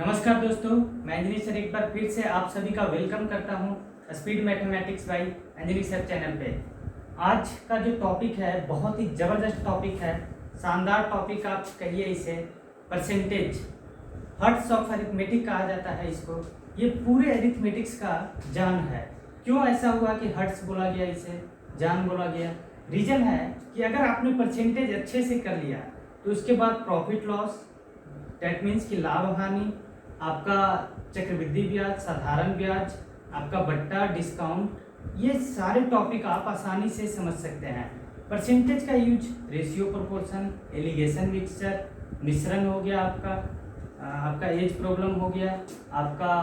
नमस्कार दोस्तों, मैं अंजनी सर एक बार फिर से आप सभी का वेलकम करता हूं speed mathematics bye Anjani sir channel पे। आज का जो टॉपिक है बहुत ही ज़बरदस्त टॉपिक है, शानदार टॉपिक आप कहिए इसे। परसेंटेज, हर्ट्स ऑफ अरिथमेटिक कहा जाता है इसको। ये पूरे अरिथमेटिक्स का जान है। क्यों ऐसा हुआ कि हर्ट्स बोला गया, इसे जान बोला गया? रीज़न है कि अगर आपने परसेंटेज अच्छे से कर लिया तो उसके बाद प्रॉफिट लॉस, दैट मीन्स कि लाभ हानि, आपका चक्रवृद्धि ब्याज, साधारण ब्याज, आपका बट्टा, डिस्काउंट, ये सारे टॉपिक आप आसानी से समझ सकते हैं। परसेंटेज का use ratio, proportion, alligation, mixture, मिश्रण हो गया, आपका एज प्रॉब्लम हो गया, आपका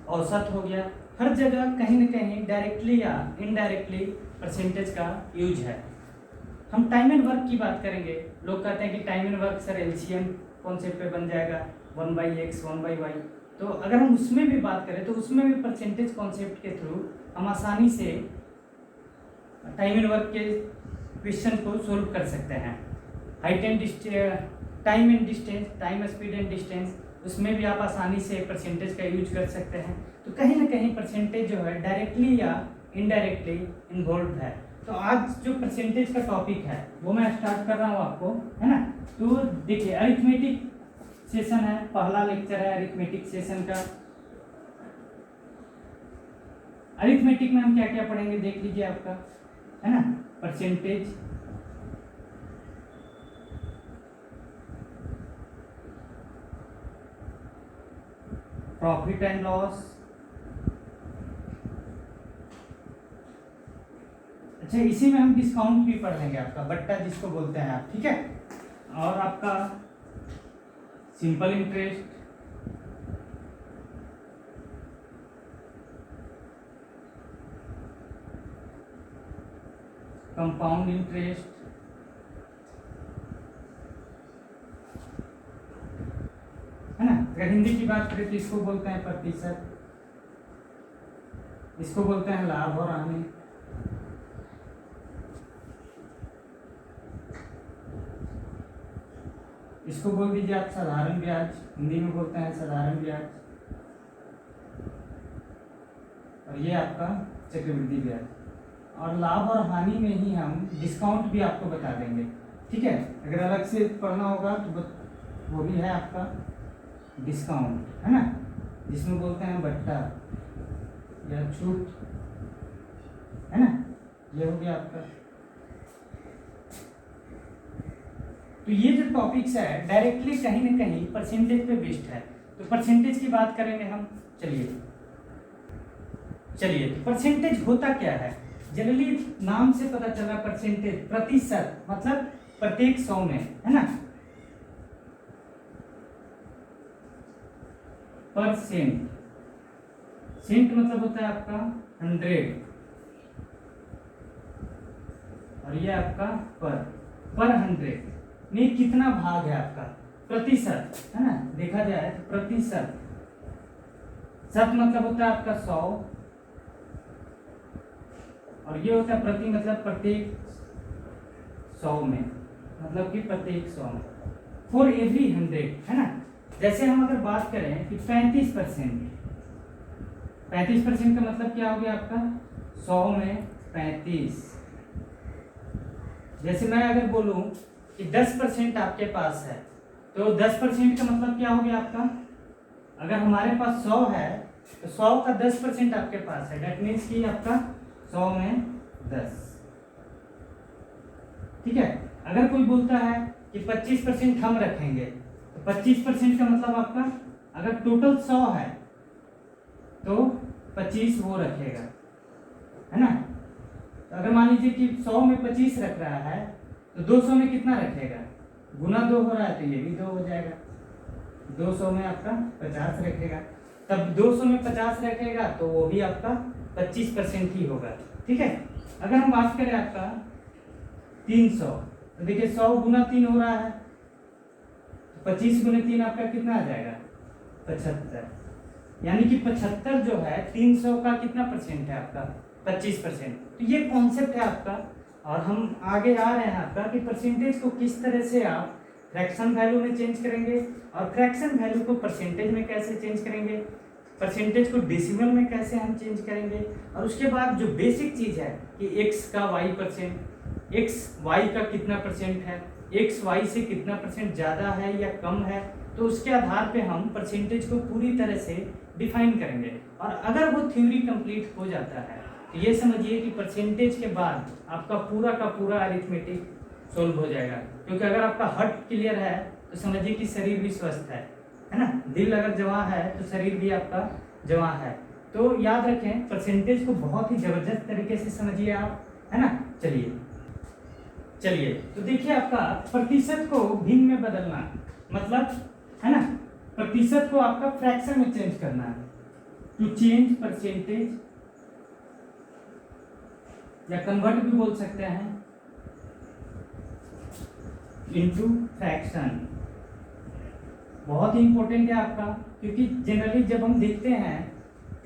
औसत हो गया, हर जगह कहीं न कहीं डायरेक्टली या इनडायरेक्टली परसेंटेज का यूज है। हम टाइम एंड वर्क की बात करेंगे। लोग कहते हैं कि time and work sir LCM concept पे बन जाएगा 1/x 1/y। तो अगर हम उसमें भी बात करें तो उसमें भी परसेंटेज कॉन्सेप्ट के थ्रू हम आसानी से टाइम एंड वर्क के क्वेश्चन को सोल्व कर सकते हैं। Height and time and distance, time speed and distance, उसमें भी आप आसानी से परसेंटेज का यूज कर सकते हैं। तो कहीं ना कहीं परसेंटेज जो है डायरेक्टली या इनडायरेक्टली इन्वॉल्व है। तो आज जो परसेंटेज का टॉपिक है वो मैं स्टार्ट कर रहा हूँ आपको, है ना। तो देखिए, अरिथमेटिक सेशन है, पहला लेक्चर है अरिथमेटिक सेशन का। अरिथमेटिक में हम क्या क्या पढ़ेंगे देख लीजिए आपका, है ना। परसेंटेज, प्रॉफिट एंड लॉस, अच्छा इसी में हम डिस्काउंट भी पढ़ लेंगे, आपका बट्टा जिसको बोलते हैं आप, ठीक है। और आपका सिंपल इंटरेस्ट, कंपाउंड इंटरेस्ट, है ना। अगर हिंदी की बात करें तो इसको बोलते हैं प्रतिशत, इसको बोलते हैं लाभ और हानि, इसको बोल दीजिए आप साधारण ब्याज, हिंदी में बोलते हैं साधारण ब्याज, और ये आपका चक्रवृद्धि ब्याज। और लाभ और हानि में ही हम डिस्काउंट भी आपको बता देंगे, ठीक है। अगर अलग से पढ़ना होगा तो वो भी है आपका डिस्काउंट, है ना, जिसमें बोलते हैं बट्टा या छूट, है ना। ये हो गया आपका। तो ये जो टॉपिक्स है डायरेक्टली कहीं ना कहीं परसेंटेज पे बेस्ड है। तो परसेंटेज की बात करेंगे हम। चलिए तो परसेंटेज होता क्या है? जनरली नाम से पता चला, परसेंटेज प्रतिशत, मतलब प्रत्येक 100 में, है ना। परसेंट, सेंट मतलब होता है आपका 100, और ये आपका पर 100 में कितना भाग है आपका, प्रतिशत, है ना। देखा जाए तो प्रतिशत, शत मतलब होता है आपका 100, और ये होता है प्रति मतलब प्रत्येक 100 में, मतलब कि प्रत्येक 100 में, फॉर एवरी 100, है ना। जैसे हम अगर बात करें कि 35% का मतलब क्या हो गया आपका 100 में 35। जैसे मैं अगर बोलूं कि 10% आपके पास है तो 10% का मतलब क्या हो गया आपका, अगर हमारे पास 100 है तो 100 का 10% आपके पास है, दैट मीन्स कि आपका 100 में 10, ठीक है। अगर कोई बोलता है कि 25% हम रखेंगे तो 25% का मतलब आपका, अगर टोटल 100 है तो 25 वो रखेगा, है ना। तो अगर मान लीजिए कि 100 में 25 रख रहा है तो 200 में कितना रखेगा, गुना 2 हो रहा है तो ये भी 2 हो जाएगा। 200 में आपका 50 रखेगा, तब 200 में 50 रखेगा तो वो भी आपका 25% ही होगा, ठीक है। अगर हम बात करें आपका 300, तो देखिए 100 गुना 3 हो रहा है, 25 गुना 3 आपका कितना आ जाएगा 75, यानी कि 75 जो है 300 का कितना परसेंट है आपका 25%। तो ये कॉन्सेप्ट है आपका, और हम आगे आ रहे हैं आपका कि परसेंटेज को किस तरह से आप फ्रैक्शन वैल्यू में चेंज करेंगे और फ्रैक्शन वैल्यू को परसेंटेज में कैसे चेंज करेंगे, परसेंटेज को डेसिमल में कैसे हम चेंज करेंगे, और उसके बाद जो बेसिक चीज़ है कि x का y%, x y का कितना परसेंट है, x y से कितना परसेंट ज़्यादा है या कम है, तो उसके आधार पे हम परसेंटेज को पूरी तरह से डिफाइन करेंगे। और अगर वो थ्योरी कंप्लीट हो जाता है तो ये समझिए कि परसेंटेज के बाद आपका पूरा का पूरा अरिथमेटिक सोल्व हो जाएगा, क्योंकि अगर आपका हार्ट क्लियर है तो समझिए कि शरीर भी स्वस्थ है ना। दिल अगर जवां है तो शरीर भी आपका जवां है। तो याद रखें, परसेंटेज को बहुत ही जबरदस्त तरीके से समझिए आप, है ना। चलिए तो देखिए, आपका प्रतिशत को भिन्न में बदलना मतलब, है ना, प्रतिशत को आपका फ्रैक्शन में चेंज करना है। टू चेंज परसेंटेज या कन्वर्ट भी बोल सकते हैं इनटू फ्रैक्शन, बहुत ही इंपॉर्टेंट है आपका, क्योंकि जनरली जब हम देखते हैं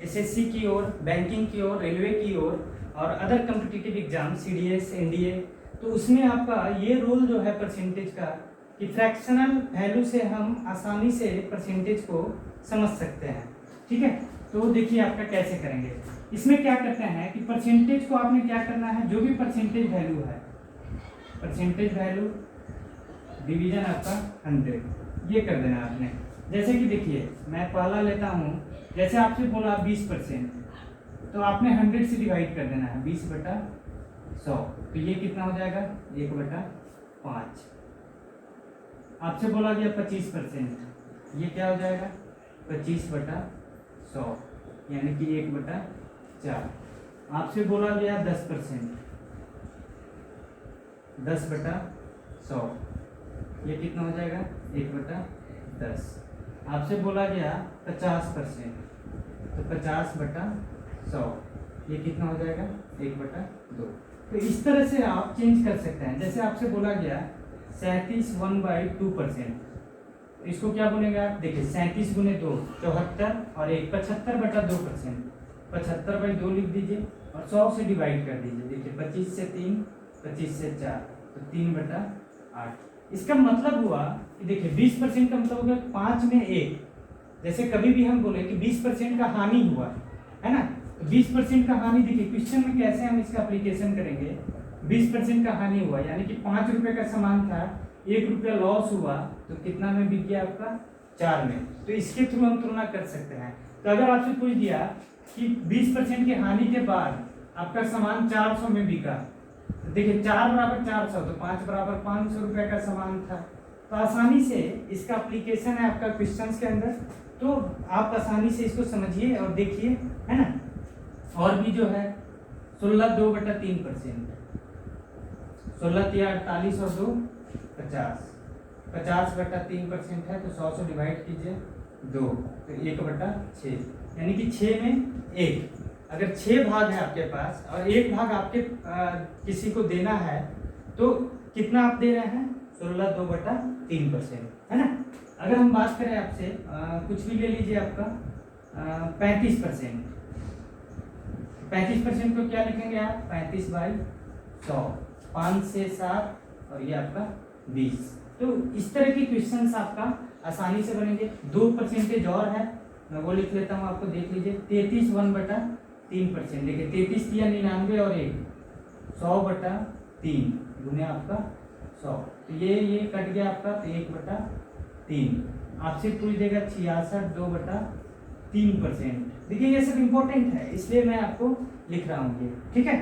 एसएससी की ओर, बैंकिंग की ओर, रेलवे की ओर और other competitive exam CDS NDA, तो उसमें आपका ये रोल जो है परसेंटेज का, कि फ्रैक्शनल वैल्यू से हम आसानी से परसेंटेज को समझ सकते हैं। ठीक है, तो देखिए आपका कैसे करेंगे। इसमें क्या करते हैं कि परसेंटेज को आपने क्या करना है, जो भी परसेंटेज वैल्यू है, परसेंटेज वैल्यू डिवीजन आपका 100, ये कर देना आपने। जैसे कि देखिए मैं पहला लेता हूँ, जैसे आपसे बोला 20%, तो आपने 100 से डिवाइड कर देना है, 20/100, तो ये कितना हो जाएगा 1/5। आपसे बोला गया 25%, ये क्या हो जाएगा 25/100, यानी कि 1/4। आपसे बोला गया 10%, 10/100, ये कितना हो जाएगा 1/10। आपसे बोला गया 50%, तो 50/100, ये कितना हो जाएगा 1/2। तो इस तरह से आप चेंज कर सकते हैं। जैसे आपसे बोला गया 37 1/2%, इसको क्या बोलेगा, देखिए 37 × 2 74 और 1 75/2%, 75/2 लिख दीजिए और 100 से डिवाइड कर दीजिए। देखिए 25 से 3, 25 से 4, तो 3/8। इसका मतलब हुआ कि देखिए 20% का मतलब हो गया 5 में 1। जैसे कभी भी हम बोले कि 20% का हानि हुआ, है ना, तो 20% का हानि, देखिए क्वेश्चन में कैसे हम इसका एप्लीकेशन करेंगे। 20% का हानि हुआ यानी कि 5 रुपए का सामान था, 1 रुपया लॉस हुआ, तो कितना में बिक गया आपका 4 में। तो इसके थ्रू हम तुलना कर सकते हैं। तो अगर आपसे पूछ दिया कि 20% की हानि के बाद आपका सामान 400 में बिका, तो देखिए 4 = 400, तो 5 = 500 रुपए का सामान था। तो आसानी से इसका एप्लीकेशन है आपका क्वेश्चंस के अंदर, तो आप आसानी से इसको समझिए और देखिए, है ना। और भी जो है 16 2/3%, 16 × 48 और 2 50, 50/3% है, तो 100 से डिवाइड कीजिए 2, तो 1/6, यानी कि 6 में 1। अगर 6 भाग है आपके पास और 1 भाग आपके किसी को देना है, तो कितना आप दे रहे हैं 16 2/3%, है ना। अगर हम बात करें आपसे कुछ भी ले लीजिए आपका 35%, 35% को क्या लिखेंगे आप 35/100, 5 से 7 और ये आपका 20। तो इस तरह के क्वेश्चंस आपका आसानी से बनेंगे। 2% और है, मैं वो लिख लेता हूँ, आपको देख लीजिए 33 1/3%। देखिए 33 या 99 और 1 100/3 गुने आपका 100, तो ये कट गया आपका, तो 1/3। आपसे पूछ देगा 66 2/3%। देखिए ये सब इंपॉर्टेंट है, इसलिए मैं आपको लिख रहा हूँ ये, ठीक है।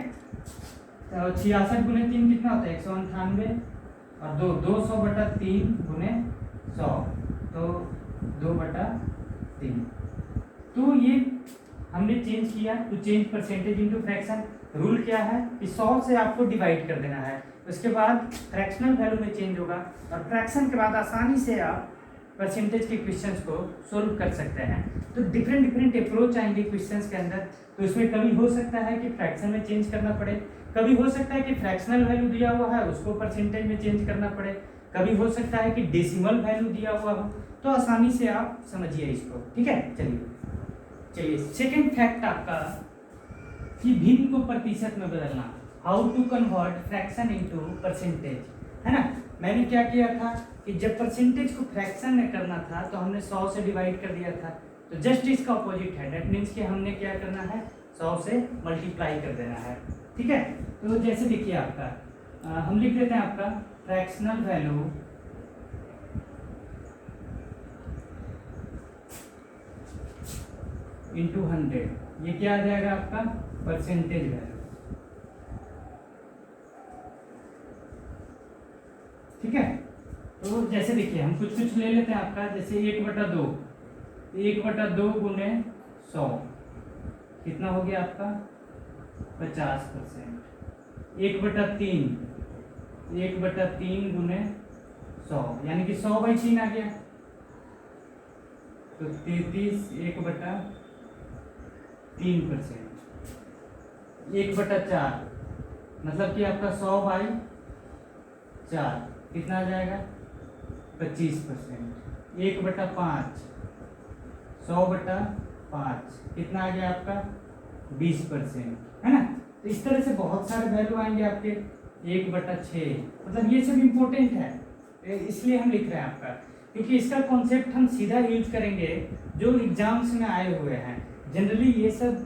तो 66 × 3 कितना होता है 198 और 200/3 × 100, तो 2/3। तो ये हमने चेंज किया, तो change percentage into fraction. Rule क्या है कि 100 से आपको डिवाइड कर देना है, उसके बाद फ्रैक्शनल वैल्यू में चेंज होगा और फ्रैक्शन के बाद आसानी से आप परसेंटेज के क्वेश्चंस को सोल्व कर सकते हैं। तो डिफरेंट अप्रोच आएंगे क्वेश्चंस के अंदर। तो इसमें कभी हो सकता है कि फ्रैक्शन में चेंज करना पड़े, कभी हो सकता है कि फ्रैक्शनल वैल्यू दिया हुआ है उसको परसेंटेज में चेंज करना पड़े, कभी हो सकता है कि डेसिमल वैल्यू दिया हुआ हो। तो आसानी से आप समझिए इसको, ठीक है। चलिए सेकंड फैक्ट आपका कि भिन्न को प्रतिशत में बदलना, how to convert fraction into percentage, है ना। मैंने क्या किया था कि जब परसेंटेज को फ्रैक्शन में करना था तो हमने 100 से डिवाइड कर दिया था, तो जस्ट इसका अपोजिट है, दैट मीन्स कि हमने क्या करना है, 100 से मल्टीप्लाई कर देना है। ठीक है, तो जैसे देखिए आपका हम लिख देते हैं आपका फ्रैक्शनल वैल्यू इंटू 100, ये क्या आ जाएगा आपका परसेंटेज वैल्यू। ठीक है, तो जैसे देखिए हम कुछ कुछ ले लेते हैं आपका, जैसे 1/2, 1/2 गुने 100 कितना हो गया आपका 50%। 1/3, 1/3 गुने 100 यानी कि 100/3 आ गया, तो 33 1/3%। 1/4 मतलब कि आपका 100/4 कितना आ जाएगा 25%। 1/5, 100/5 कितना आ गया आपका 20%, है ना। तो इस तरह से बहुत सारे वैल्यू आएंगे आपके। 1/6 मतलब ये सब इम्पोर्टेंट है, इसलिए हम लिख रहे हैं आपका, क्योंकि इसका कॉन्सेप्ट हम सीधा यूज करेंगे जो एग्जाम्स में आए हुए हैं। जनरली ये सब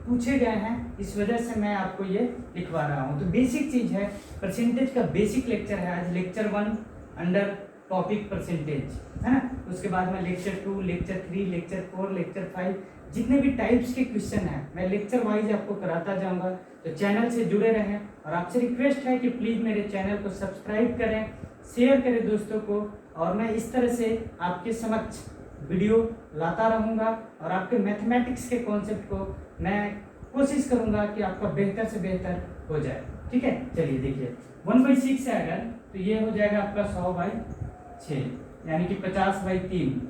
पूछे गए हैं, इस वजह से मैं आपको ये लिखवा रहा हूँ। तो बेसिक चीज़ है, परसेंटेज का बेसिक लेक्चर है आज, लेक्चर 1 अंडर टॉपिक परसेंटेज, है ना। उसके बाद में लेक्चर 2, लेक्चर 3, लेक्चर 4, लेक्चर 5, जितने भी टाइप्स के क्वेश्चन हैं मैं लेक्चर वाइज आपको कराता जाऊँगा। तो चैनल से जुड़े रहें, और आपसे रिक्वेस्ट है कि प्लीज़ मेरे चैनल को सब्सक्राइब करें, शेयर करें दोस्तों को, और मैं इस तरह से आपके समक्ष वीडियो लाता रहूँगा, और आपके मैथमेटिक्स के कॉन्सेप्ट को मैं कोशिश करूँगा कि आपका बेहतर से बेहतर हो जाए। ठीक है, चलिए देखिए 1/6 है अगर, तो ये हो जाएगा आपका 100/6 यानी कि 50/3,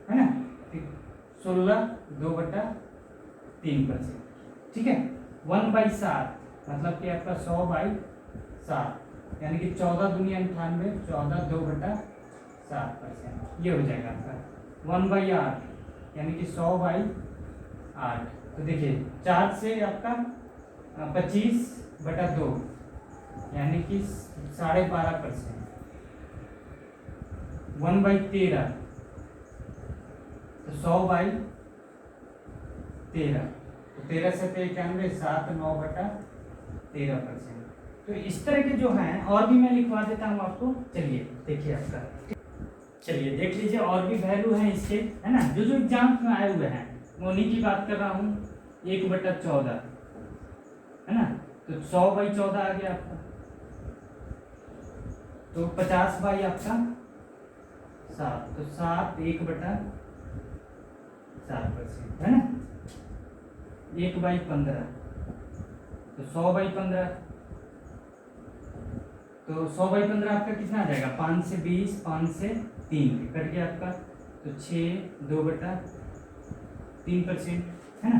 है ना। 16 2/3%। ठीक है, 1/7 मतलब कि आपका 100/7 यानी कि 14 दूनी 98, 14 2/7%, ये हो जाएगा आपका। 1/8 यानी कि 100/8, तो देखिए 4 से आपका 25/2 यानी कि 12.5%। 1/13 तो 100/13, तो 13 से 91, 7 9/13%। तो इस तरह के जो हैं और भी मैं लिखवा देता हूँ आपको। चलिए देखिए आपका, चलिए देख लीजिए और भी वैल्यू हैं इसके, है ना, जो जो एग्जाम्स में आए हुए हैं मैं उन्हीं की बात कर रहा हूँ। 1/14 है ना, तो 100/14 आ गया आपका, तो 50 आपका 7, तो 7 1/7% है ना। 1/15 तो 100/15, तो 100/15 आपका कितना आ जाएगा 5 से 20, 5 से 3 कट गया आपका, तो 6 2/3% है ना।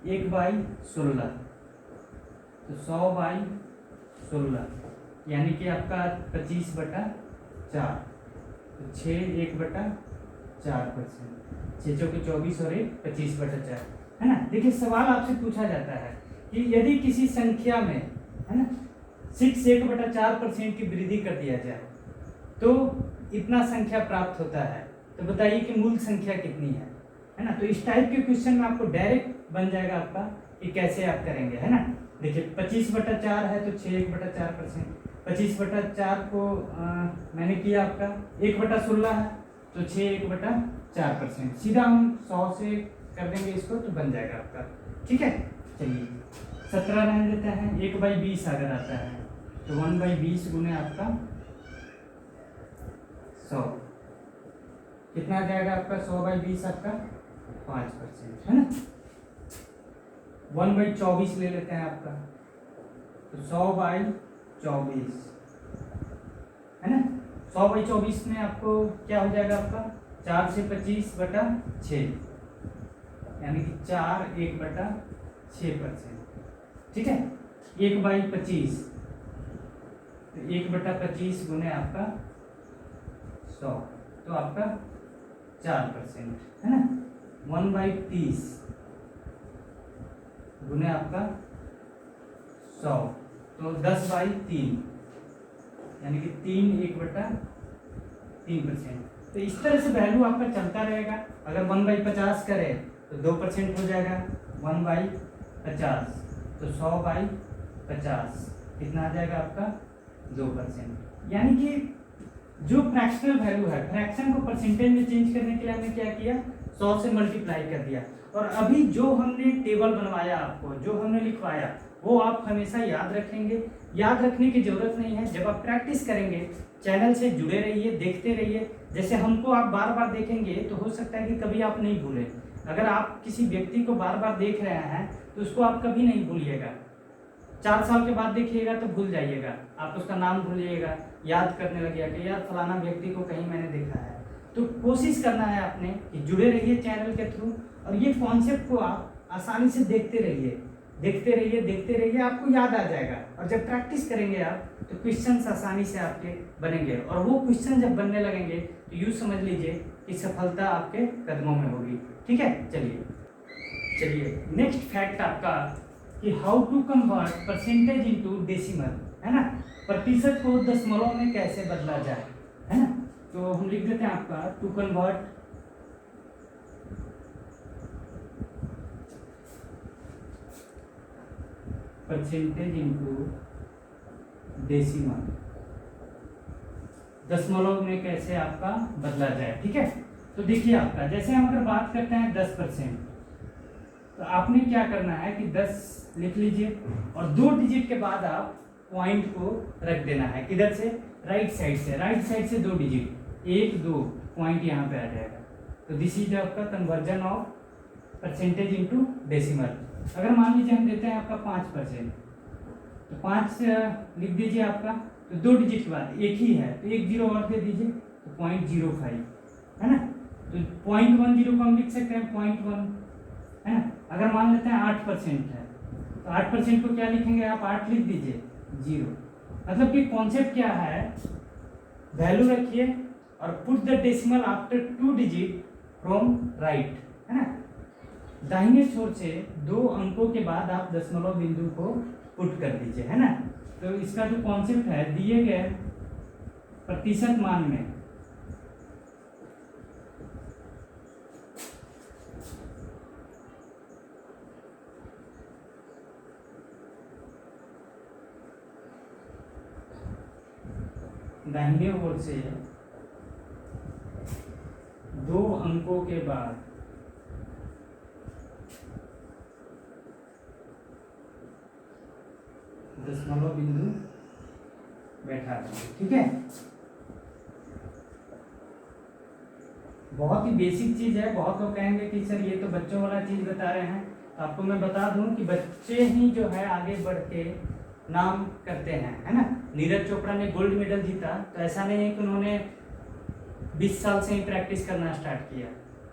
1/16 तो 100/16 यानी कि आपका 25/4, तो 6 1/4%। 6 चौके 24 और 1 25/4, है ना। देखिए सवाल आपसे पूछा जाता है कि यदि किसी संख्या में, है ना, 6 1/4% की वृद्धि कर दिया जाए तो इतना संख्या प्राप्त होता है, तो बताइए कि मूल संख्या कितनी है ना। तो इस टाइप के क्वेश्चन में आपको डायरेक्ट बन जाएगा आपका कि कैसे आप करेंगे, है ना। देखिए 25/4 है तो 6 1/4%, 25/4 को मैंने किया आपका 1/16 है तो 6 1/4%, सीधा हम 100 से कर देंगे इसको तो बन जाएगा आपका। ठीक है, चलिए 17 रहने देता है। 1/20 अगर आता है तो 1/20 गुने आपका 100 कितना आ जाएगा आपका 100/20 आपका 5%, है ना। 1/24 ले लेते हैं आपका, तो 100/24 है ना। 100/24 में आपको क्या हो जाएगा आपका 4 से 25/6 यानी कि 4 1/6%। ठीक है, 1/25 तो 1/25 गुने आपका 100 तो आपका 4%, है ना। 1/30 गुने आपका 100 तो 10/3 यानी कि 3/3%। तो इस तरह से वैल्यू आपका चलता रहेगा। अगर 1/50 करें तो 2% हो जाएगा, 1/50 तो 100/50 कितना आ जाएगा आपका 2%। यानी कि जो फ्रैक्शनल वैल्यू है, फ्रैक्शन को परसेंटेज में चेंज करने के लिए हमने क्या किया, 100 से मल्टीप्लाई कर दिया। और अभी जो हमने टेबल बनवाया आपको, जो हमने लिखवाया, वो आप हमेशा याद रखेंगे। याद रखने की जरूरत नहीं है, जब आप प्रैक्टिस करेंगे चैनल से जुड़े रहिए, देखते रहिए। जैसे हमको आप बार बार देखेंगे तो हो सकता है कि कभी आप नहीं भूलें। अगर आप किसी व्यक्ति को बार बार देख रहे हैं तो उसको आप कभी नहीं भूलिएगा। 4 साल के बाद देखिएगा तो भूल जाइएगा, आप उसका नाम भूलिएगा, याद करने लगिएगा कि यार फलाना व्यक्ति को कहीं मैंने देखा है। तो कोशिश करना है आपने कि जुड़े रहिए चैनल के थ्रू, और ये कॉन्सेप्ट को आप आसानी से देखते रहिए, आपको याद आ जाएगा। और जब प्रैक्टिस करेंगे आप तो क्वेश्चंस आसानी से आपके बनेंगे, और वो क्वेश्चन जब बनने लगेंगे तो यूँ समझ लीजिए कि सफलता आपके कदमों में होगी। ठीक है, चलिए नेक्स्ट फैक्ट आपका कि how to convert percentage into decimal, है ना। प्रतिशत को दशमलव में कैसे बदला जाए, है ना। तो हम लिख देते हैं आपका to convert percentage into decimal, दशमलव में कैसे आपका बदला जाए। ठीक है, तो देखिए आपका जैसे हम अगर बात करते हैं 10%, तो आपने क्या करना है कि 10 लिख लीजिए और 2 डिजिट के बाद आप पॉइंट को रख देना है। किधर से, राइट साइड से 2 डिजिट, 1 2 पॉइंट यहाँ पे आ जाएगा। तो दिस इज आपका conversion of percentage into decimal. अगर मान लीजिए हम देते हैं आपका 5%, तो 5 लिख दीजिए आपका, तो 2 डिजिट के बाद एक ही है तो 1 0 और दे दीजिए, तो 0.05, है ना। तो 0.10 को हम लिख सकते हैं 0.1, है ना। अगर मान लेते हैं 8% है, तो 8% को क्या लिखेंगे आप, 8 लिख दीजिए 0। मतलब कि कॉन्सेप्ट क्या है, वैल्यू रखिए और put the decimal after 2 digit from right, है ना। दाहिने छोर से 2 अंकों के बाद आप दशमलव बिंदु को पुट कर दीजिए, है ना। तो इसका जो कॉन्सेप्ट है, दिए गए प्रतिशत मान में दाहिने ओर से 2 अंकों के बाद दशमलव बिंदु बैठा दीजिए। ठीक है, बहुत ही बेसिक चीज है। बहुत लोग कहेंगे कि सर ये तो बच्चों वाला चीज बता रहे हैं। आपको मैं बता दूं कि बच्चे ही जो है आगे बढ़ के नाम करते हैं, है ना। नीरज चोपड़ा ने गोल्ड मेडल जीता, तो ऐसा नहीं है कि उन्होंने 20 साल से ही प्रैक्टिस करना स्टार्ट किया,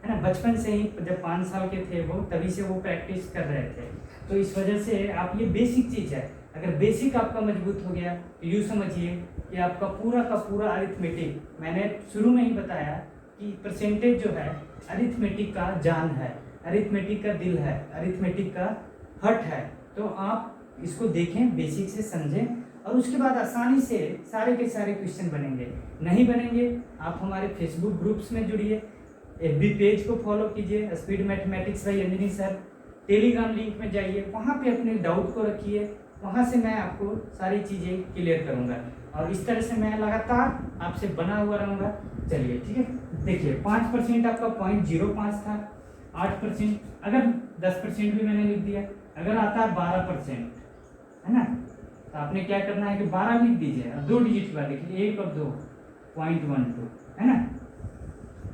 है ना। बचपन से ही, जब 5 साल के थे वो, तभी से वो प्रैक्टिस कर रहे थे। तो इस वजह से आप, ये बेसिक चीज़ है। अगर बेसिक आपका मजबूत हो गया तो यूँ समझिए कि आपका पूरा का पूरा अरिथमेटिक, मैंने शुरू में ही बताया कि परसेंटेज जो है अरिथमेटिक का जान है, अरिथमेटिक का दिल है, अरिथमेटिक का हर्ट है। तो आप इसको देखें, बेसिक से समझें, और उसके बाद आसानी से सारे के सारे क्वेश्चन बनेंगे। नहीं बनेंगे, आप हमारे फेसबुक ग्रुप्स में जुड़िए, FB पेज को फॉलो कीजिए, speed mathematics bye Anjani sir. Telegram link में जाइए, वहाँ पे अपने डाउट को रखिए, वहाँ से मैं आपको सारी चीज़ें क्लियर करूँगा, और इस तरह से मैं लगातार आपसे बना हुआ रहूँगा। चलिए ठीक है, देखिए 5% आपका 0.05 था, 8%, अगर 10% भी मैंने लिख दिया, अगर आता है 12%, है ना, तो आपने क्या करना है कि 12 लिख दीजिए और 2 डिजिट के बाद देखिए 1 और 2 0.12, है ना।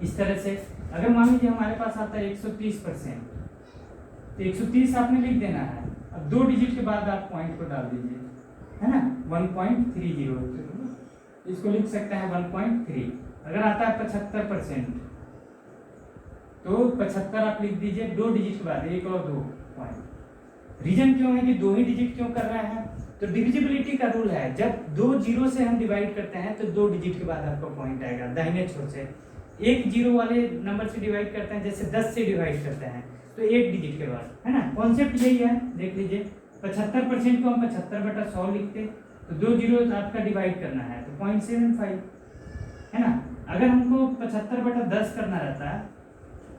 इस तरह से अगर मान लीजिए हमारे पास आता है 130%, तो 130 आपने लिख देना है, अब 2 डिजिट के बाद आप पॉइंट को डाल दीजिए, है ना, 1.30, इसको लिख सकते हैं 1.3। अगर आता है 75%, तो 75 आप लिख दीजिए 2 डिजिट के बाद 1 और 2 पॉइंट। रीजन क्यों है कि 2 ही डिजिट क्यों कर रहे हैं, तो डिविजिबिलिटी का रूल है, जब 2 जीरो से हम डिवाइड करते हैं तो 2 डिजिट के बाद आपका पॉइंट आएगा दाहिने छोर से। 1 जीरो वाले नंबर से डिवाइड करते हैं, जैसे 10 से डिवाइड करते हैं तो 1 डिजिट के बाद, है ना। कॉन्सेप्ट यही है, देख लीजिए 75% को हम 75/100 लिखते, तो 2 जीरो आपका डिवाइड करना है तो 0.75 है ना। अगर हमको 75/10 करना रहता है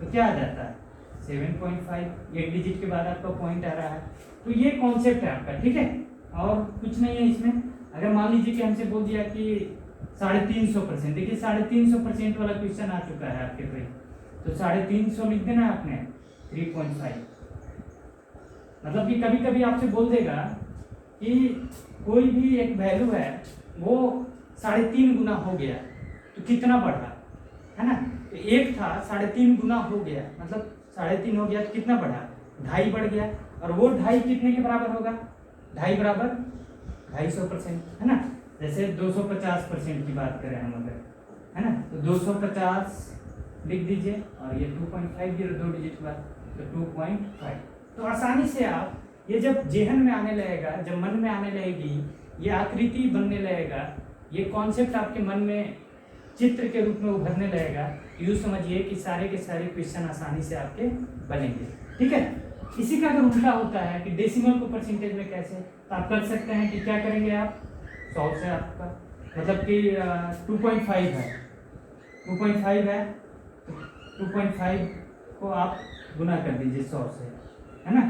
तो क्या आ जाता है 7.5, एक डिजिट के बाद आपका पॉइंट आ रहा है। तो ये कॉन्सेप्ट है आपका, ठीक है, और कुछ नहीं है इसमें। अगर मान लीजिए कि हमसे बोल दिया कि 350%, देखिए 350% वाला क्वेश्चन आ चुका है आपके पे, तो 350 लिख देना आपने 3.5। मतलब कि कभी कभी आपसे बोल देगा कि कोई भी एक वैल्यू है वो 3.5 गुना हो गया तो कितना बढ़ा, है ना। तो एक था 3.5 गुना हो गया, मतलब 3.5 हो गया तो कितना बढ़ा, 2.5 बढ़ गया। और वो 2.5 कितने के बराबर होगा, 2.5 बराबर 250%, है ना। जैसे 250% की बात करें हम अगर, है ना, तो 250 लिख दीजिए और ये 2.50 2 डिजिट के बाद तो 2.5। तो आसानी से आप ये जब जेहन में आने लगेगा, जब मन में आने लगेगी, ये आकृति बनने लगेगा, ये कॉन्सेप्ट आपके मन में चित्र के रूप में उभरने लगेगा, यूँ समझिए कि सारे के सारे क्वेश्चन आसानी से आपके बनेंगे, ठीक है। इसी का अगर उल्टा होता है कि डेसिमल को परसेंटेज में कैसे, तो आप कर सकते हैं कि क्या करेंगे आप 100 से आपका मतलब कि 2.5 है, 2.5 है तो 2.5 को आप गुना कर दीजिए 100 से, है ना।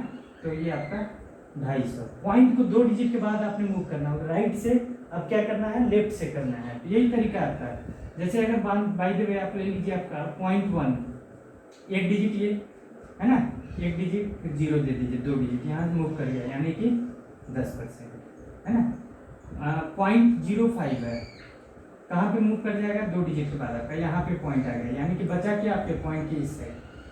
तो ये आपका 250। पॉइंट को 2 डिजिट के बाद आपने मूव करना होगा, राइट से अब क्या करना है, लेफ्ट से करना है। तो यही तरीका आपका है। जैसे अगर बाय द वे आप ले लीजिए आपका 0.1, एक डिजिट ये, है ना, एक डिजिट फिर 0 दे दीजिए, 2 डिजिट यहाँ मूव कर गया यानी कि 10%, है ना। 0.05 है, कहाँ पे मूव कर जाएगा, 2 डिजिट के बाद आपका यहाँ पे पॉइंट आ गया, यानी कि बचा क्या आपके पॉइंट की इससे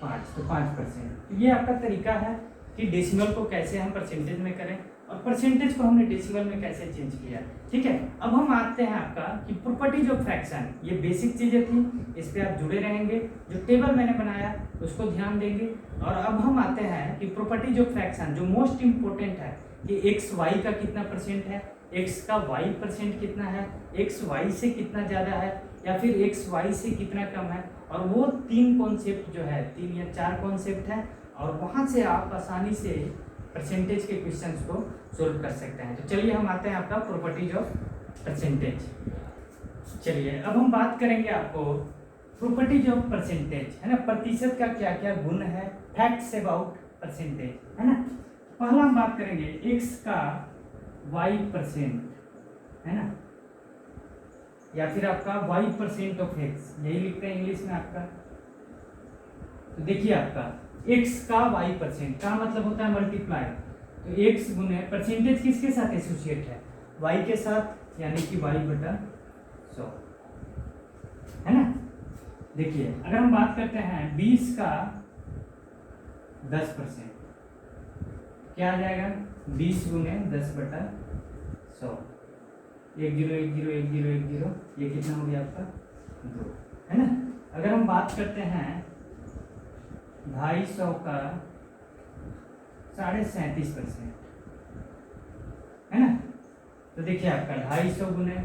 5, तो 5%। तो ये आपका तरीका है कि डेसिमल को कैसे हम परसेंटेज में करें और परसेंटेज को हमने डेसिमल में कैसे चेंज किया, ठीक है। अब हम आते हैं आपका कि प्रॉपर्टीज ऑफ फ्रैक्शन, ये बेसिक चीज़ें थी, इस पर आप जुड़े रहेंगे। जो टेबल मैंने बनाया उसको ध्यान देंगे। और अब हम आते हैं कि प्रॉपर्टीज ऑफ फ्रैक्शन, जो मोस्ट इम्पोर्टेंट है कि एक्स वाई का कितना परसेंट है, एक्स का वाई परसेंट कितना है, एक्स वाई से कितना ज़्यादा है या फिर एक्स वाई से कितना कम है। और वो 3 कॉन्सेप्ट जो है, 3 या 4 कॉन्सेप्ट है, और वहाँ से आप आसानी से परसेंटेज के क्वेश्चंस को सोल्व कर सकते हैं। तो चलिए हम आते हैं आपका प्रॉपर्टीज ऑफ परसेंटेज। चलिए अब हम बात करेंगे आपको प्रॉपर्टीज ऑफ परसेंटेज, है ना, प्रतिशत का क्या क्या गुण है, फैक्ट्स अबाउट परसेंटेज, है ना। पहला हम बात करेंगे एक्स का y%, है ना, या फिर आपका y% ऑफ एक्स, यही लिखते हैं इंग्लिश में आपका। तो देखिए आपका x का y% का मतलब होता है मल्टीप्लाई, तो x गुने परसेंटेज किसके साथ एसोसिएट है, y के साथ, यानी कि y/100, है ना। देखिए अगर हम बात करते हैं 20 का 10%, क्या आ जाएगा, 20 गुने 10/100, 1 0 1 0 1 0 1 0, ये कितना हो गया आपका 2, है ना। अगर हम बात करते हैं 250 का 37.5%, है ना, तो देखिए आपका 250 गुने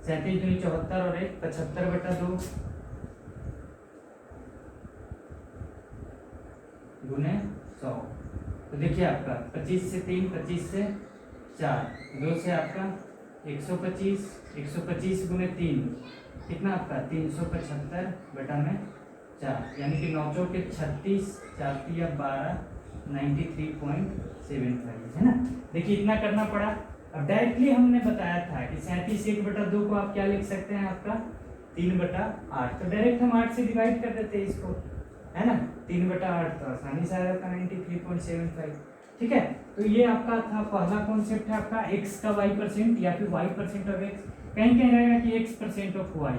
37 दूनी 74 और 1 75/2 गुने 100। तो देखिए आपका 25 से 3, 25 से 4, 2 से आपका 125, 125 गुने 3 कितना आपका 375/4, यानी कि 9 चौके 36, 4 तिया 12, 93.75, है ना। देखिए इतना करना पड़ा। अब डायरेक्टली हमने बताया था कि 37 1/2 को आप क्या लिख सकते हैं, आपका 3/8, तो डायरेक्ट हम 8 से डिवाइड कर देते हैं इसको, है ना, 3/8, तो आसानी से आ जाता 93.75, ठीक है। तो ये आपका था पहला कॉन्सेप्ट है आपका x का y% या फिर y% ऑफ x, कहीं कहीं रहेगा कि x% ऑफ y।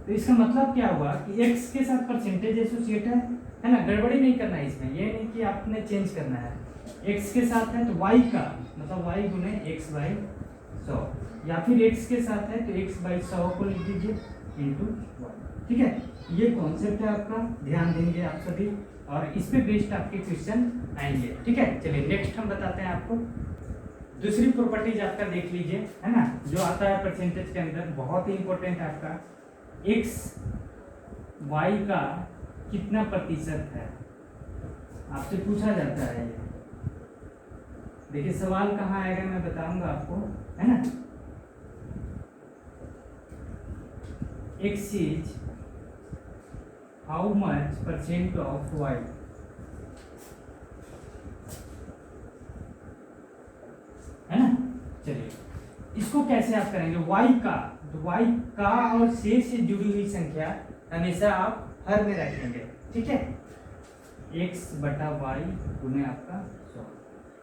तो इसका मतलब क्या हुआ कि x के साथ परसेंटेज एसोसिएट है ना, गड़बड़ी नहीं करना है इसमें, ये नहीं कि आपने चेंज करना है, x के साथ है तो y का मतलब y गुने x/100, या फिर x के साथ है तो x/100 को लिख दीजिए इंटू 1, ठीक है। ये कॉन्सेप्ट है आपका, ध्यान देंगे आप सभी, और इस पे बेस्ड आपके क्वेश्चन आएंगे, ठीक है। चलिए नेक्स्ट हम बताते हैं आपको दूसरी प्रॉपर्टीज आपका, देख लीजिए, है ना, जो आता है परसेंटेज के अंदर, बहुत ही इंपॉर्टेंट है आपका, x y का कितना प्रतिशत है, आपसे पूछा जाता है ये, देखिए सवाल कहाँ आएगा मैं बताऊंगा आपको, है ना। x is how much percent of y, है ना। चलिए इसको कैसे आप करेंगे, y का, तो y का और से जुड़ी हुई संख्या हमेशा आप हर में रखेंगे, ठीक है। x बटा वाई गुने आपका 100,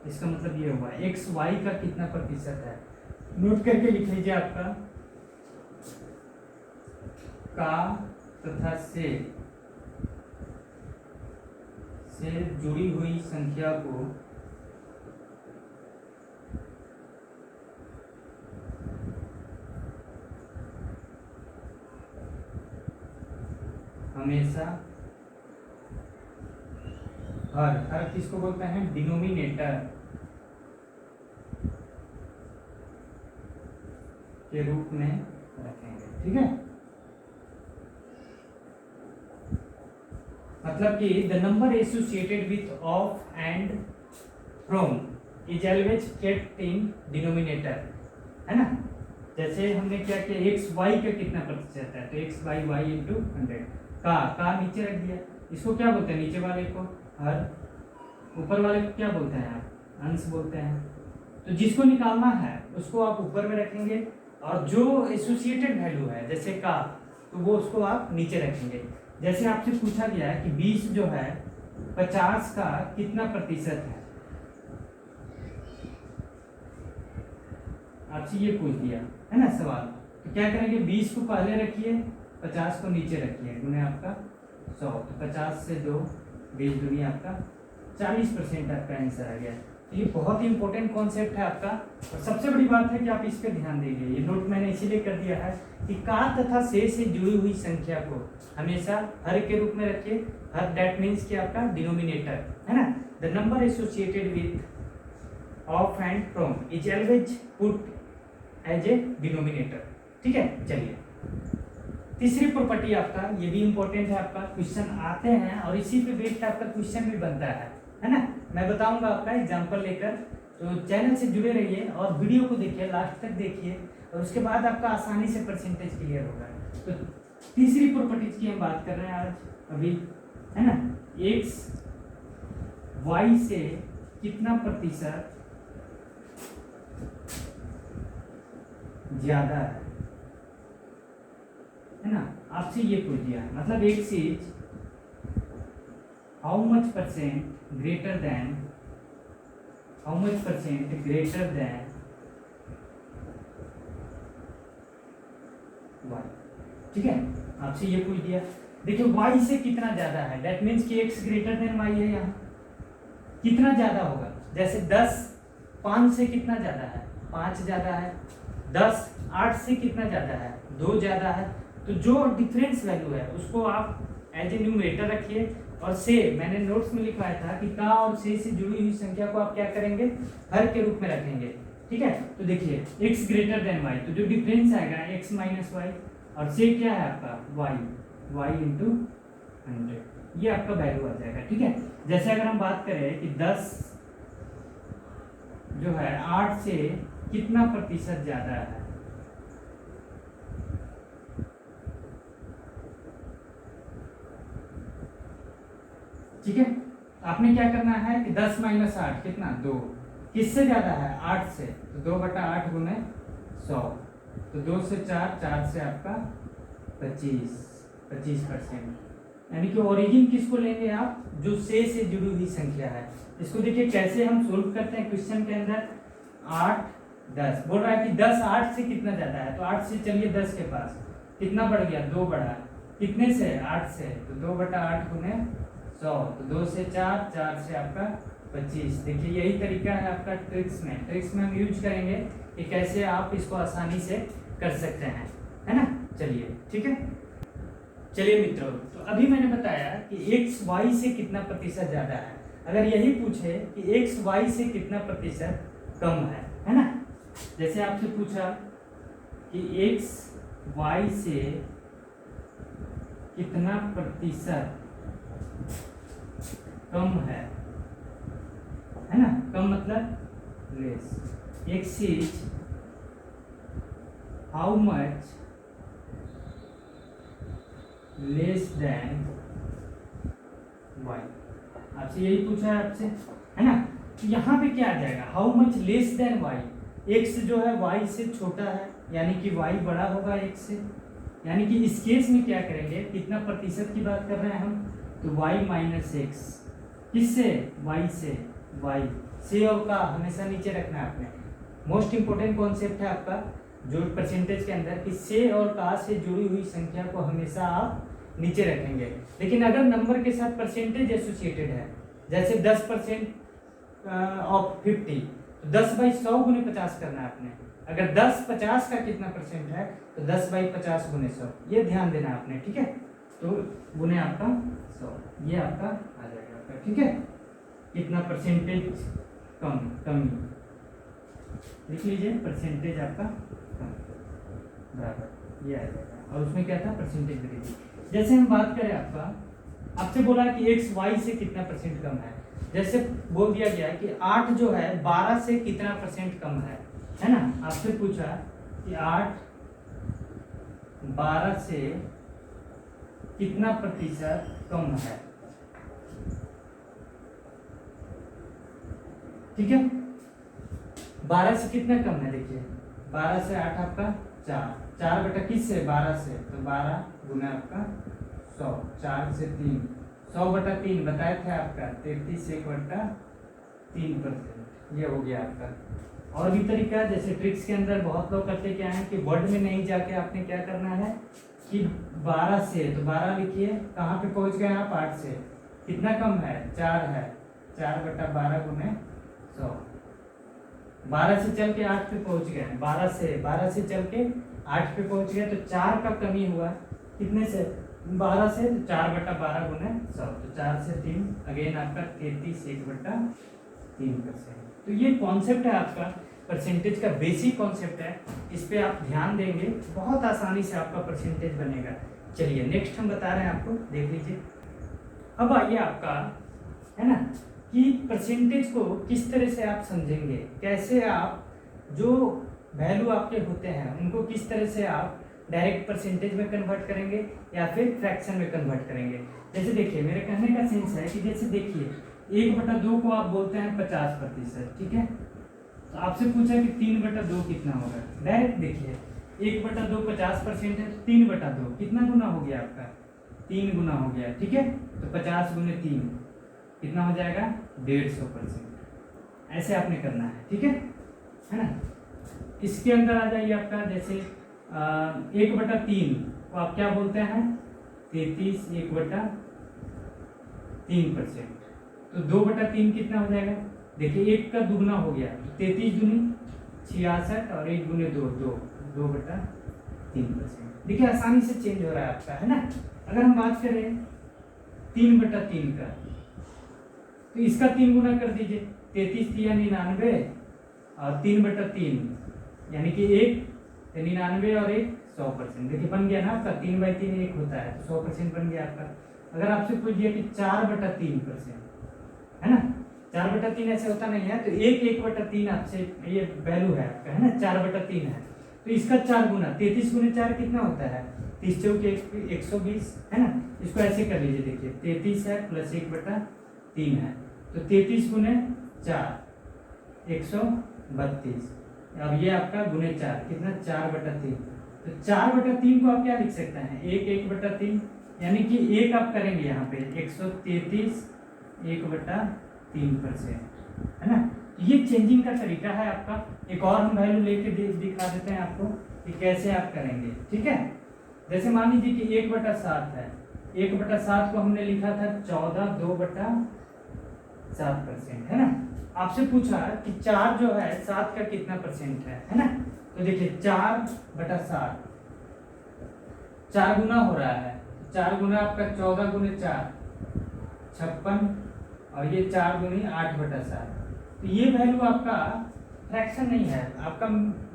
इसका मतलब ये हुआ x y का कितना प्रतिशत है, नोट करके लिख लीजिए आपका का तथा से जुड़ी हुई संख्या को हमेशा हर किसको बोलते हैं, डिनोमिनेटर के रूप में रखेंगे, ठीक है। मतलब कि the number associated with of and from is always kept in denominator, है ना। जैसे हमने क्या किया, एक्स वाई का कितना प्रतिशत है, तो एक्स बाई वाई इंटू 100, का नीचे रख दिया। इसको क्या बोलते हैं, नीचे वाले को हर, ऊपर वाले को क्या बोलते हैं आप, अंश बोलते हैं। तो जिसको निकालना है उसको आप ऊपर में रखेंगे, और जो एसोसिएटेड वैल्यू है जैसे का, तो वो उसको आप नीचे रखेंगे। जैसे आपसे पूछा गया है कि 20 जो है 50 का कितना प्रतिशत है, आपसे ये पूछ दिया है ना सवाल, तो क्या करेंगे, 20 को पहले रखिए, 50 को नीचे रखिए, गुने आपका 100, तो 50 से 2, 20 दूनी आपका 40% आपका आंसर आ गया। तो ये बहुत ही इंपॉर्टेंट कॉन्सेप्ट है आपका, और सबसे बड़ी बात है कि आप इस पर ध्यान दीजिए। ये नोट मैंने इसीलिए कर दिया है कि का तथा से जुड़ी हुई संख्या को हमेशा हर के रूप में रखिए। हर दैट मीन्स कि आपका डिनोमिनेटर, है ना। The number associated with of and from is always put as a denominator, ठीक है। चलिए तीसरी प्रॉपर्टी आपका, ये भी इंपॉर्टेंट है आपका, क्वेश्चन आते हैं और इसी पे बेस्ड आपका क्वेश्चन भी बनता है ना। मैं बताऊंगा आपका एग्जांपल लेकर, तो चैनल से जुड़े रहिए और वीडियो को देखिए, लास्ट तक देखिए, और उसके बाद आपका आसानी से परसेंटेज क्लियर होगा। तो तीसरी प्रॉपर्टीज की हम बात कर रहे हैं आज अभी, है ना। एक्स वाई से कितना प्रतिशत ज्यादा है ना, आपसे ये पूछ दिया। मतलब X is how much percent greater than, how much percent greater than Y, ठीक है। आपसे ये पूछ दिया, देखिए वाई से कितना ज्यादा है, दैट मीन्स कि एक्स ग्रेटर देन वाई है, यहाँ कितना ज्यादा होगा। जैसे 10 5 से कितना ज्यादा है, 5 ज्यादा है। 10 8 से कितना ज्यादा है, 2 ज्यादा है। तो जो डिफरेंस वैल्यू है उसको आप एज ए न्यूमरेटर रखिए, और से मैंने नोट्स में लिखवाया था कि का और से जुड़ी हुई संख्या को आप क्या करेंगे, हर के रूप में रखेंगे, ठीक है। तो देखिए x ग्रेटर देन y, तो जो डिफरेंस आएगा x माइनस वाई, और से क्या है आपका y इंटू 100, ये आपका वैल्यू आ जाएगा, ठीक है। जैसे अगर हम बात करें कि 10 जो है 8 से कितना प्रतिशत ज्यादा है, ठीक है। आपने क्या करना है कि 10 माइनस 8 कितना, 2, किससे ज्यादा है, 8 से, तो 2 बटा 8 गुने 100, तो 2 से 4, 4 से आपका 25%, यानी कि ओरिजिन किसको लेंगे आप, जो से जुड़ी हुई संख्या है। इसको देखिए कैसे हम सोल्व करते हैं क्वेश्चन के अंदर। 8 10 बोल रहा है कि 10 8 से कितना ज्यादा है, तो 8 से चलिए 10 के पास, कितना बढ़ गया, 2 बढ़ा, कितने से, 8 से, तो 2 बटा 8 गुने 100, तो 2 से 4, 4 से आपका 25। देखिए यही तरीका है आपका ट्रिक्स में हम यूज करेंगे कि कैसे आप इसको आसानी से कर सकते हैं, है ना। चलिए ठीक है। चलिए मित्रों, तो अभी मैंने बताया कि एक्स वाई से कितना प्रतिशत ज्यादा है। अगर यही पूछे कि एक्स वाई से कितना प्रतिशत कम है ना। जैसे आपसे पूछा कि एक्स वाई से कितना प्रतिशत कम है ना। कम मतलब less, x is how much less than y। आपसे यही पूछा है आपसे, है ना। तो यहाँ पे क्या आ जाएगा, how much less than y, x जो है y से छोटा है, यानी कि y बड़ा होगा x से। यानी कि इस केस में क्या करेंगे, कितना प्रतिशत की बात कर रहे हैं हम, तो y माइनस एक्स, किससे, y से और का हमेशा नीचे रखना है आपने। मोस्ट इंपोर्टेंट कॉन्सेप्ट है आपका जो परसेंटेज के अंदर, कि से और का से जुड़ी हुई संख्या को हमेशा आप नीचे रखेंगे। लेकिन अगर नंबर के साथ परसेंटेज एसोसिएटेड है, जैसे 10% ऑफ 50, तो 10/100 गुने 50 करना है आपने। अगर 10/50 का कितना परसेंट है, तो 10/50 गुने 100, ये ध्यान देना है आपने, ठीक है। तो गुने आपका 100, ये आपका आ जाएगा आपका, ठीक है। कितना परसेंटेज कमी लिख लीजिए, परसेंटेज आपका कम बराबर ये आ जाएगा। और उसमें क्या था, परसेंटेज वैल्यू। जैसे हम बात करें आपसे बोला कि x y से कितना परसेंट कम है, जैसे बोल दिया गया कि 8 जो है 12 से कितना परसेंट कम है ना। आपसे पूछा कि 8 12 से कितना प्रतिशत कम है, ठीक है। 12 से कितना कम है, देखिए 12 से 8 आपका 4 बटा किस से, 12 से, तो 12 गुना आपका 100, 4 से 3, 100/3 बताए थे आपका 33 1/3%, ये हो गया आपका। और भी तरीका, जैसे ट्रिक्स के अंदर बहुत लोग करते क्या है कि वर्ड में नहीं जाके आपने क्या करना है कि 12 से, तो 12 लिखिए, कहाँ पे पहुंच गए आप, 8 से, कितना कम है, 4 है, 4/12 गुने 100। 12 से चल के 8 पे पहुंच गए, 12 से चल के 8 पे पहुंच गए, तो 4 का कमी हुआ, कितने से, 12 से, तो 4/12 गुने 100, तो 4 से 3, अगेन आपका 33 1/3%। तो ये कॉन्सेप्ट है आपका परसेंटेज का, बेसिक कॉन्सेप्ट है, इस पे आप ध्यान देंगे बहुत आसानी से आपका परसेंटेज बनेगा। चलिए नेक्स्ट हम बता रहे हैं आपको, देख लीजिए। अब आइए आपका, है ना, कि परसेंटेज को किस तरह से आप समझेंगे, कैसे आप जो वैल्यू आपके होते हैं उनको किस तरह से आप डायरेक्ट परसेंटेज में कन्वर्ट करेंगे या फिर फ्रैक्शन में कन्वर्ट करेंगे। जैसे देखिए, मेरे कहने का सेंस है कि जैसे देखिए 1/2 को आप बोलते हैं 50%, ठीक है। तो आपसे पूछा कि 3/2 कितना होगा, डायरेक्ट देखिए 1/2 50% है, तो 3/2 कितना गुना हो गया आपका, 3 गुना हो गया, ठीक है। तो 50 गुने 3 कितना हो जाएगा, 150%। ऐसे आपने करना है, ठीक है ना। इसके अंदर आ जाइए आपका, जैसे 1/3 को आप क्या बोलते हैं, 33 1/3%, तो 2/3 कितना हो जाएगा, देखिए 1 का दुगना हो गया, 33 दूनी 66 और 1 गुने 2 2/3%। देखिए आसानी से चेंज हो रहा है आपका, है ना। अगर हम बात करें 3/3 का, तो इसका 3 गुना कर दीजिए, 33 3 99 और 3/3 यानी कि 1 99 और 1 100%। देखिए बन गया ना आपका, 3/3 1 होता है, 100% बन गया आपका। अगर आपसे पूछ दिया कि 4/3%, है ना, 4/3 ऐसे होता नहीं है, तो 1/3 आपसे ये वैल्यू है आपका, है ना, 4/3 है, तो इसका 4 गुना, 33 गुने 4 कितना होता है, 30 चौके 120, है ना। इसको ऐसे कर लीजिए, देखिए 33 है प्लस 1/3 है, तो 33 गुने 4 132, अब ये आपका गुने 4 कितना, 4/3। तो 4/3 को आप क्या लिख सकते हैं, 1/3, यानी कि 1 आप करेंगे यहाँ पे 133 1/3%, है ना। ये चेंजिंग का तरीका है आपका। एक और हम वैल्यू लेके दिखा देते हैं आपको कि कैसे आप करेंगे, ठीक है। जैसे मान लीजिए कि 1/7 है, 1/7 को हमने लिखा था 14 2/7%, है ना। आपसे पूछा कि 4 जो है 7 का कितना परसेंट है ना। तो देखिए 4/7 4 गुना हो रहा है, 4 गुना आपका 14 गुने 4 56 और ये 4 गुनी 8/7। तो ये वैल्यू आपका फ्रैक्शन नहीं है, आपका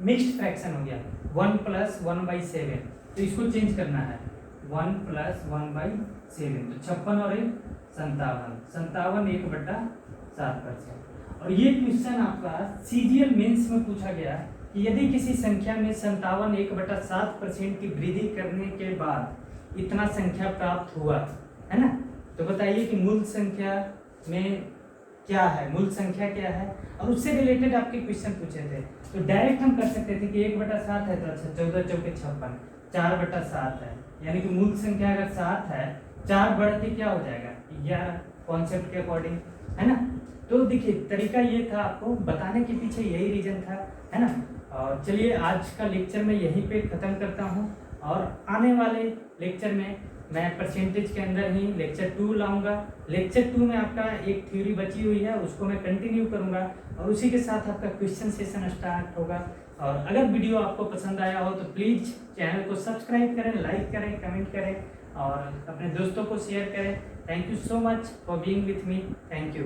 मिक्स्ड फ्रैक्शन हो गया, 1 + 1/7। तो इसको चेंज करना है, 1 + 1/7, तो 56 और 1 57 1/7%। और ये क्वेश्चन आपका सीजीएल मेंस में पूछा गया कि यदि किसी संख्या में 57 1/7% की वृद्धि करने के बाद इतना संख्या प्राप्त हुआ, है ना, तो बताइए कि मूल संख्या में क्या है, मूल संख्या क्या है। और उससे रिलेटेड आपके क्वेश्चन पूछे थे, तो डायरेक्ट हम कर सकते थे कि 1/7 है तो अच्छा 14 चौके 56, 4/7 है, यानी कि मूल संख्या अगर 7 है, 4 बढ़ के क्या हो जाएगा 11, कॉन्सेप्ट के अकॉर्डिंग, है ना। तो देखिए तरीका ये था, आपको बताने के पीछे यही रीजन था, है ना। और चलिए आज का लेक्चर मैं यहीं पे ख़त्म करता हूँ, और आने वाले लेक्चर में मैं परसेंटेज के अंदर ही लेक्चर 2 लाऊंगा। लेक्चर 2 में आपका एक थ्योरी बची हुई है, उसको मैं कंटिन्यू करूँगा, और उसी के साथ आपका क्वेश्चन सेशन स्टार्ट होगा। और अगर वीडियो आपको पसंद आया हो तो प्लीज़ चैनल को सब्सक्राइब करें, लाइक करें, कमेंट करें, और अपने दोस्तों को शेयर करें। Thank you so much for being with me. Thank you.